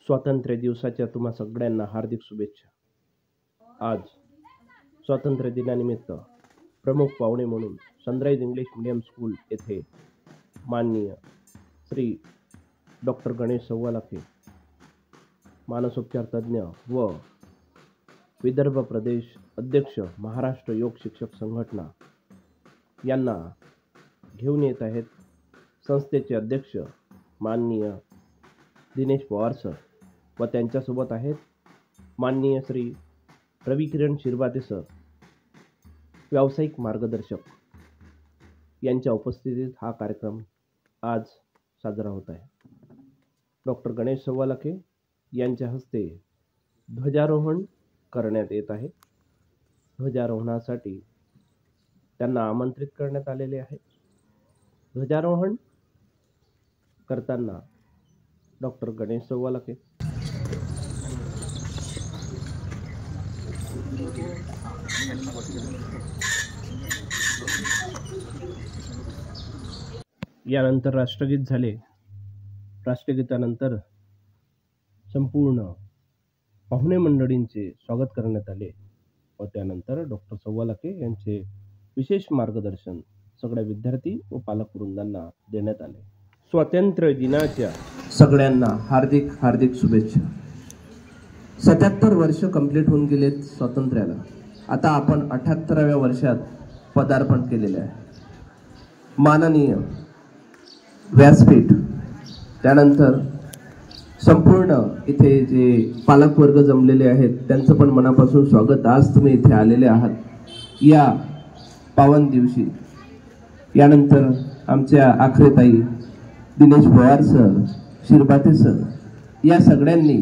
स्वातंत्र्य दिवसाच्या तुम्हा सगळ्यांना हार्दिक शुभेच्छा. आज स्वातंत्र्य दिनानिमित्त प्रमुख पाहुणे म्हणून सनराइज इंग्लिश मीडियम स्कूल येथे माननीय श्री डॉक्टर गणेश सव्वालाखे, मानसोपचार तज्ज्ञ व विदर्भ प्रदेश अध्यक्ष महाराष्ट्र योग शिक्षक संघटना यांना घेऊन येत आहेत. संस्थेचे अध्यक्ष माननीय दिनेश पवार सर व त्यांच्यासोबत आहेत माननीय श्री रविकिरण शिरभाते सर, व्यावसायिक मार्गदर्शक यांच्या उपस्थितीत हा कार्यक्रम आज साजरा होत आहे. डॉक्टर गणेश सव्वालाखे यांच्या हस्ते ध्वजारोहण करण्यात येत आहे. ध्वजारोहणासाठी त्यांना आमंत्रित करण्यात आलेले आहे. ध्वजारोहण करताना डॉक्टर गणेश सव्वालाखे. यानंतर राष्ट्रगीत झाले. राष्ट्रगीतानंतर संपूर्ण पाहुणे मंडळींचे स्वागत करण्यात आले व त्यानंतर डॉक्टर सव्वालाखे यांचे विशेष मार्गदर्शन सगळ्या विद्यार्थी व पालक वृंदांना देण्यात आले. स्वातंत्र्य दिनाच्या सगळ्यांना हार्दिक हार्दिक शुभेच्छा. 77 वर्ष कंप्लीट होऊन गेलेत स्वातंत्र्याला. आता आपण 78व्या वर्षात पदार्पण केलेले आहे. माननीय व्यासपीठ, त्यानंतर संपूर्ण इथे जे पालक वर्ग जमलेले आहेत त्यांचं पण मनापासून स्वागत. आज तुम्ही इथे आलेले आहात या पावन दिवशी. यानंतर आमच्या आखरेताई दिनेश पवार सर, शिरभाते सर या सगळ्यांनी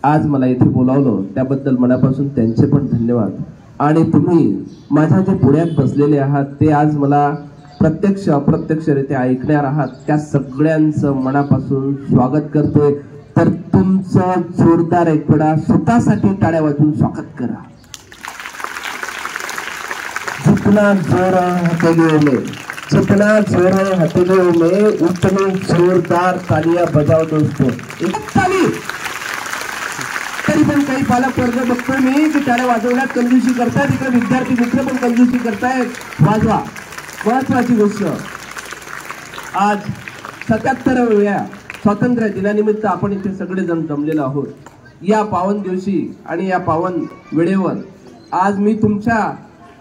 आज मला इथे बोलावलं, त्याबद्दल मनापासून त्यांचे पण धन्यवाद. आणि तुम्ही माझ्या जे पुण्यात बसलेले आहात ते आज मला प्रत्यक्ष अप्रत्यक्षरित्या ऐकणार आहात, त्या सगळ्यांचं मनापासून स्वागत करतोय. तर तुमचं जोरदार एक वेळा स्वतःसाठी टाळ्या वाजवून स्वागत करा. जितना जोर हथेलियों में, जितना जोर है हथेलियों में, उतनी जोरदार तालियां बजाओ दोस्तों. एक ताली. तरी पण काही पालक वर्ग बघतोय मी की टाळ्या वाजवण्यात कंजूसी करतायत. इकडे विद्यार्थी मित्र पण कंजूसी करतायत. वाजवा. महत्वाची गोष्ट, आज 77व्या स्वातंत्र्य दिनानिमित्त आपण इथे सगळेजण जमलेलो आहोत. या पावन दिवशी आणि या पावन वेळेवर आज मी तुमच्या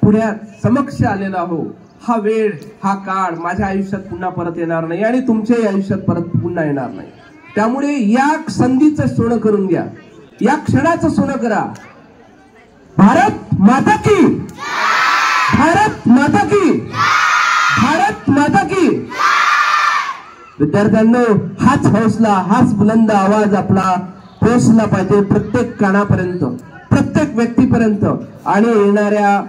पुढ्यात समक्ष आलेला आहो. हा वेळ, हा काळ माझ्या आयुष्यात पुन्हा परत येणार नाही आणि तुमच्याही आयुष्यात परत पुन्हा येणार नाही. त्यामुळे या संधीचं सोनं करून घ्या, या क्षणाचं सोनं करा. भारत माता की, भारत माता की, भारत माता की. विद्यार्थ्यांनो, हाच हौसला, हाच बुलंद आवाज आपला पोहोचला पाहिजे प्रत्येक कानापर्यंत, प्रत्येक व्यक्तीपर्यंत. आणि येणाऱ्या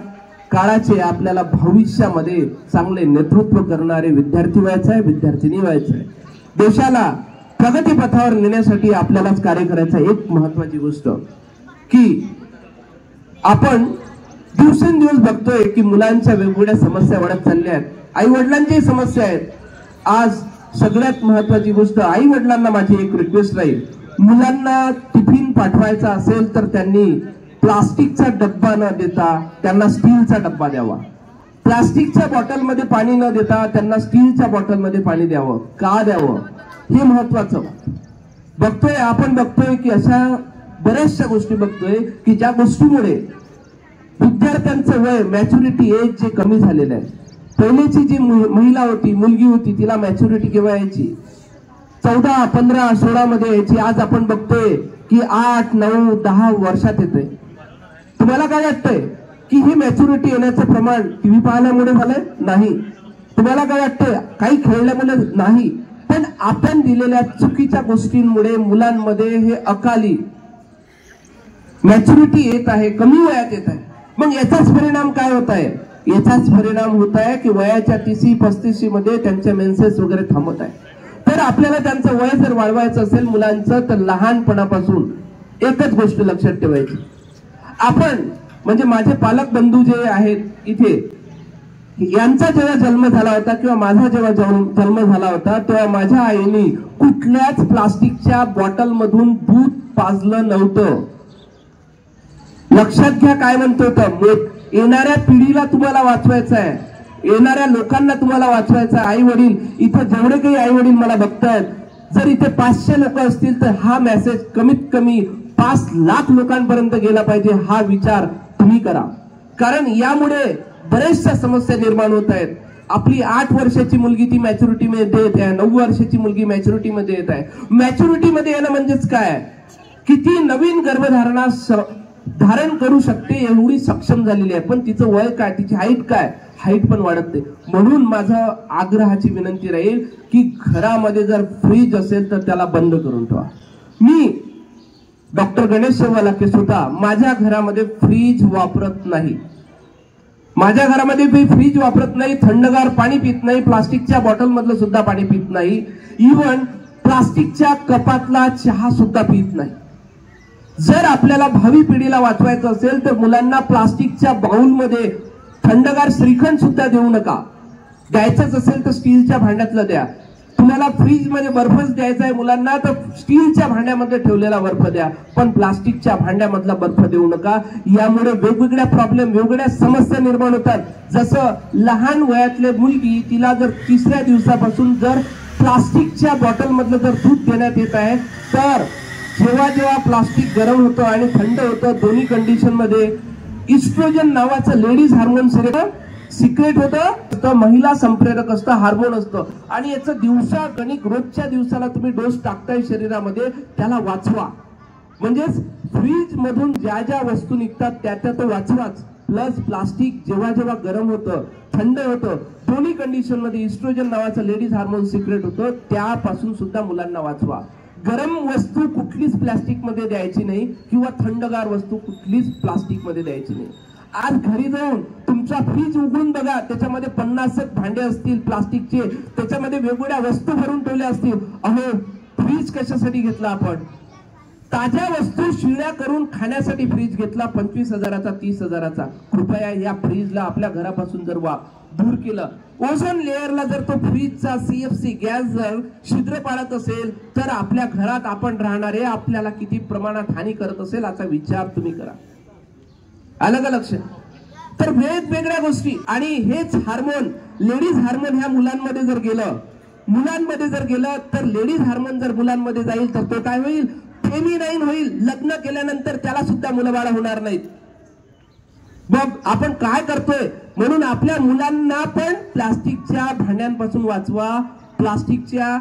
काळाचे आपल्याला भविष्यामध्ये चांगले नेतृत्व करणारे विद्यार्थी व्हायचं आहे, विद्यार्थिनी व्हायचं आहे. देशाला प्रगतीपथावर नेण्यासाठी आपल्यालाच कार्य करायचं आहे. एक महत्वाची गोष्ट की आपण दिवसेंदिवस बघतोय की मुलांच्या वेगवेगळ्या समस्या वाढत चालल्या आहेत. आई वडिलांच्याही समस्या आहेत. आज सगळ्यात महत्वाची गोष्ट, आई वडिलांना माझी एक रिक्वेस्ट राहील, मुलांना टिफिन पाठवायचा असेल तर त्यांनी प्लास्टिकचा डब्बा न देता त्यांना स्टीलचा डब्बा द्यावा. प्लास्टिकच्या बॉटलमध्ये पाणी न देता त्यांना स्टीलच्या बॉटलमध्ये पाणी द्यावं. का द्यावं हे महत्वाचं बघतोय आपण. बघतोय की अशा बऱ्याचशा गोष्टी बघतोय की ज्या गोष्टीमुळे विद्यार्थ्यांचं वय, मॅच्युरिटी एज जे कमी झालेलं आहे. पहिलेची जी महिला होती, मुलगी होती, तिला मॅच्युरिटी केव्हा यायची? 14, 15, 16 मध्ये यायची. आज आपण बघतोय की 8, 9, 10 वर्षात येते. तुम्हाला काय वाटतंय की ही मॅच्युरिटी येण्याचं प्रमाण टीव्ही पाहण्यामुळे झालंय? नाही. तुम्हाला काय वाटतंय काही खेळल्यामुळे? नाही. पण आपण दिलेल्या चुकीच्या गोष्टींमुळे मुलांमध्ये हे अकाली मॅच्युरिटी येत आहे, कमी वयात येत आहे. मग याचाच परिणाम काय होत आहे? याचाच परिणाम होत आहे की वयाच्या 30-35 मध्ये त्यांच्या मेन्सेस वगैरे थांबत आहे. तर आपल्याला त्यांचं वय जर वाढवायचं असेल मुलांचं, तर लहानपणापासून एकच गोष्ट लक्षात ठेवायची. आपण म्हणजे माझे पालक बंधू जे आहेत इथे, यांचा जेव्हा जन्म झाला होता किंवा माझा जेव्हा जन्म झाला होता तेव्हा माझ्या आईने कुठल्याच प्लास्टिकच्या बॉटल मधून दूध पाजलं नव्हतं. लक्षात घ्या काय म्हणतो तर, येणाऱ्या पिढीला तुम्हाला वाचवायचं आहे, येणाऱ्या लोकांना तुम्हाला वाचवायचं आहे. आई वडील इथं जेवढे काही आई वडील मला बघतायत, जर इथे 500 लोक असतील तर हा मेसेज कमीत कमी 5 लाख लोकांपर्यंत गेला पाहिजे, हा विचार तुम्ही करा. कारण यामुळे बऱ्याचशा समस्या निर्माण होत आहेत. आपली 8 वर्षाची मुलगी ती मॅच्युरिटी मध्ये येत आहे, 9 वर्षाची मुलगी मॅच्युरिटी मध्ये येत आहे. मॅच्युरिटी मध्ये येणं म्हणजेच काय, किती नवीन गर्भधारणा धारण करू शकते एवढी सक्षम झालेली आहे, पण तिचं वय काय, तिची हाईट काय, हाईट पण वाढत नाही. म्हणून माझं आग्रहाची विनंती राहील की घरामध्ये जर फ्रीज असेल तर त्याला बंद करून ठेवा. मी डॉक्टर गणेश शेवालाके सुद्धा माझ्या घरामध्ये फ्रीज वापरत नाही. माझ्या घरामध्ये मी फ्रीज वापरत नाही, थंडगार पाणी पित नाही, प्लास्टिकच्या बॉटल मधलं सुद्धा पाणी पित नाही, इव्हन प्लास्टिकच्या कपातला चहा सुद्धा पित नाही. जर आपल्याला भावी पिढीला वाचवायचं असेल तर मुलांना प्लास्टिकच्या बाउलमध्ये थंडगार श्रीखंड सुद्धा देऊ नका. द्यायचंच असेल तर स्टीलच्या भांड्यातलं द्या. तुम्हाला फ्रीज मध्ये बर्फच द्यायचा आहे मुलांना तर स्टीलच्या भांड्यामध्ये ठेवलेला बर्फ द्या, पण प्लास्टिकच्या भांड्यामधला बर्फ देऊ नका. यामुळे वेगवेगळ्या प्रॉब्लेम, वेगवेगळ्या समस्या निर्माण होतात. जसं लहान वयातले मुलगी, तिला जर 3ऱ्या दिवसापासून जर प्लास्टिकच्या बॉटल मधलं जर दूध देण्यात येत आहे, तर जेव्हा जेव्हा प्लास्टिक गरम होतं आणि थंड होतं, दोन्ही कंडिशन मध्ये इस्ट्रोजन नावाचं लेडीज हार्मोन सिक्रेट होतं, महिला संप्रेरक असतं, हार्मोन असतं, आणि याचं दिवसा गणिक रोजच्या दिवसाला तुम्ही डोस टाकताय शरीरामध्ये, त्याला वाचवा. म्हणजेच फ्रीज मधून ज्या ज्या वस्तू निघतात त्या त्या तो वाचवाच. प्लस प्लास्टिक जेव्हा जेव्हा गरम होतं, थंड होतं, दोन्ही कंडिशन मध्ये इस्ट्रोजन नावाचं लेडीज हार्मोन सिक्रेट होतं, त्यापासून सुद्धा मुलांना वाचवा. गरम वस्तू कुठलीच प्लास्टिक मध्ये द्यायची नाही किंवा थंडगार वस्तू कुठलीच प्लास्टिक मध्ये द्यायची नाही. आज घरी जाऊन तुमचा फ्रीज उघडून बघा, त्याच्यामध्ये 50 भांडे असतील प्लास्टिकचे, त्याच्यामध्ये वेगवेगळ्या वस्तू भरून ठेवल्या असतील. अहो, फ्रीज कशासाठी घेतला आपण? ताज्या वस्तू शिळ्या करून खाण्यासाठी फ्रीज घेतला, 25,000चा 30,000चा. कृपया या फ्रीजला आपल्या घरापासून जर दूर केलं, ओझोन लेअरला जर तो फ्रीजचा CFC गॅस जर छिद्र पाडत असेल तर आपल्या घरात आपण राहणारे आपल्याला किती प्रमाणात हानी करत असेल याचा विचार तुम्ही करा. अलग लक्ष. तर वेगवेगळ्या गोष्टी, आणि हेच हार्मोन, लेडीज हार्मोन ह्या मुलांमध्ये जर गेलं तर लेडीज हार्मोन जर मुलांमध्ये जाईल तर तो काय होईल, फेमिनाईन होईल. लग्न केल्यानंतर त्याला सुद्धा मुलं बाळ होणार नाहीत. मग आपण काय करतोय? म्हणून आपल्या मुलांना पण प्लास्टिकच्या भांड्यांपासून वाचवा. प्लास्टिकच्या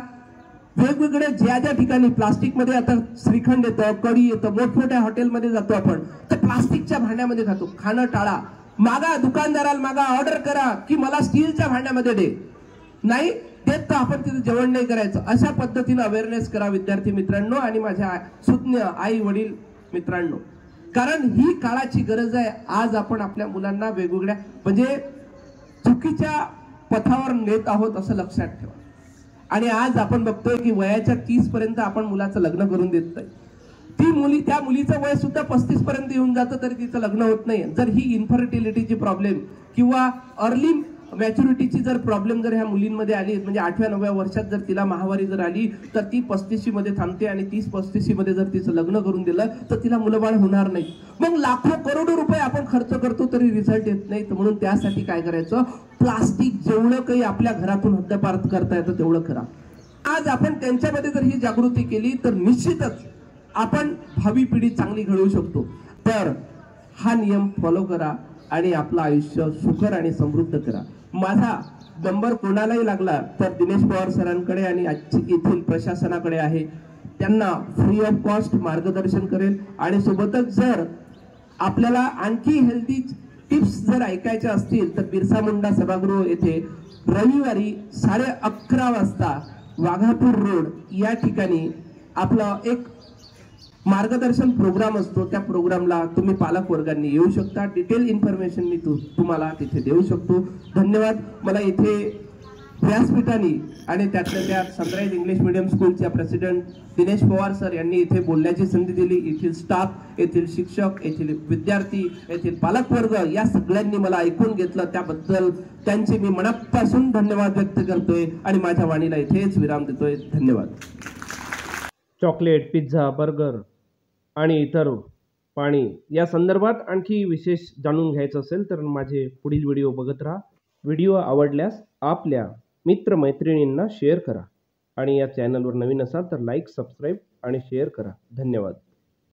वेगवेगळे ज्या ज्या ठिकाणी प्लास्टिक मध्ये आता श्रीखंड येतं, कढी येतं, मोठमोठ्या हॉटेलमध्ये जातो आपण तर प्लास्टिकच्या भांड्यामध्ये खातो. खाणं टाळा. मागा, दुकानदाराला मागा, ऑर्डर करा की मला स्टीलच्या भांड्यामध्ये दे. नाही देत तर आपण तिथे जेवण नाही करायचं. अशा पद्धतीने अवेअरनेस करा विद्यार्थी मित्रांनो आणि माझ्या सुज्ञ आई वडील मित्रांनो, कारण ही काळाची गरज आहे. आज आपण आपल्या मुलांना वेगवेगळ्या म्हणजे चुकीच्या पथावर नेत आहोत असं लक्षात ठेवा. आणि आज आपण बघतोय की वयाच्या 30 पर्यंत आपण मुलाचं लग्न करून देत नाही. त्या मुलीचं वय सुद्धा 35 पर्यंत येऊन जातं तरी तिचं लग्न होत नाही. जर ही इन्फर्टिलिटीची प्रॉब्लेम किंवा अर्ली मॅच्युरिटीची जर प्रॉब्लेम जर ह्या मुलींमध्ये आली, म्हणजे 8व्या-9व्या वर्षात जर तिला महावारी जर आली तर ती 35 मध्ये थांबते, आणि 30-35 मध्ये जर तिचं लग्न करून दिलं तर तिला मुलंबाळ होणार नाही. मग लाखो करोडो रुपये आपण खर्च करतो तरी रिझल्ट येत नाही. तर म्हणून त्यासाठी काय करायचं, प्लास्टिक जेवढं काही आपल्या घरातून हद्दपार करता येतं तेवढं करा. आज आपण त्यांच्यामध्ये जर ही जागृती केली तर निश्चितच आपण भावी पिढी चांगली घडवू शकतो. तर हा नियम फॉलो करा आणि आपलं आयुष्य सुखर आणि समृद्ध करा. माझा नंबर कोणालाही लागला तर दिनेश पवार सरांकडे आणि येथील प्रशासनाकडे आहे. त्यांना फ्री ऑफ कॉस्ट मार्गदर्शन करेल. आणि सोबतच जर आपल्याला आणखी हेल्दी टिप्स जर ऐकायच्या असतील तर बिरसा मुंडा सभागृह येथे रविवारी 11:30 वाजता वाघापूर रोड या ठिकाणी आपला एक मार्गदर्शन प्रोग्राम असतो. त्या प्रोग्रामला तुम्ही पालक वर्गांनी येऊ शकता. डिटेल इन्फॉर्मेशन मी तुम्हाला तिथे देऊ शकतो. धन्यवाद. मला इथे व्यासपीठाने आणि त्यातल्या त्यात सनराइज इंग्लिश मीडियम स्कूलच्या प्रेसिडेंट दिनेश पवार सर यांनी इथे बोलण्याची संधी दिली. येथील स्टाफ, येथील शिक्षक, येथील विद्यार्थी, येथील पालक वर्ग या सगळ्यांनी मला ऐकून घेतलं, त्याबद्दल त्यांचे मी मनापासून धन्यवाद व्यक्त करतोय आणि माझ्या वाणीला इथेच विराम देतोय. धन्यवाद. चॉकलेट, पिझ्झा, बर्गर आणि इतर पाणी या संदर्भात आणखी विशेष जाणून घ्यायचं असेल तर माझे पुढील व्हिडिओ बघत राहा. व्हिडिओ आवडल्यास आपल्या मित्रमैत्रिणींना शेअर करा आणि या चॅनलवर नवीन असाल तर लाईक, सबस्क्राईब आणि शेअर करा. धन्यवाद.